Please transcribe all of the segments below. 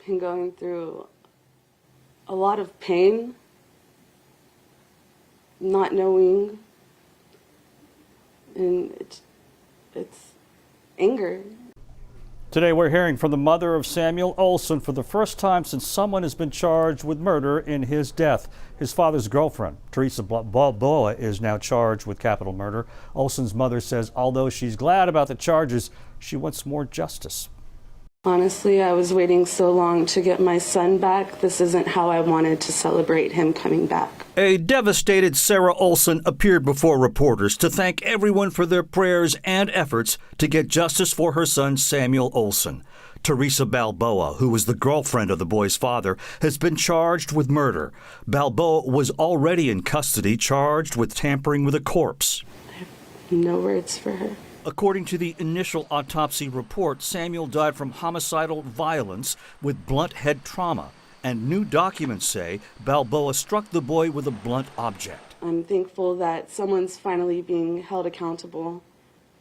been going through a lot of pain, not knowing, and it's anger. Today we're hearing from the mother of Samuel Olson for the first time since someone has been charged with murder in his death. His father's girlfriend, Teresa Balboa, is now charged with capital murder. Olson's mother says although she's glad about the charges, she wants more justice. Honestly, I was waiting so long to get my son back. This isn't how I wanted to celebrate him coming back. A devastated Sarah Olson appeared before reporters to thank everyone for their prayers and efforts to get justice for her son Samuel Olson. Teresa Balboa, who was the girlfriend of the boy's father, has been charged with murder. Balboa was already in custody, charged with tampering with a corpse. I have no words for her. According to the initial autopsy report, Samuel died from homicidal violence with blunt head trauma, and new documents say Balboa struck the boy with a blunt object. I'm thankful that someone's finally being held accountable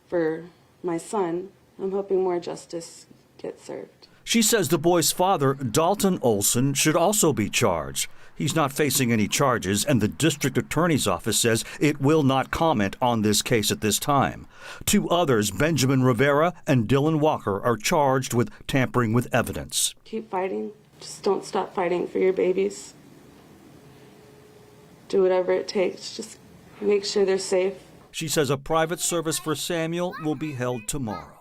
for my son. I'm hoping more justice gets served. She says the boy's father, Dalton Olson, should also be charged. He's not facing any charges, and the district attorney's office says it will not comment on this case at this time. Two others, Benjamin Rivera and Dylan Walker, are charged with tampering with evidence. Keep fighting. Just don't stop fighting for your babies. Do whatever it takes. Just make sure they're safe. She says a private service for Samuel will be held tomorrow.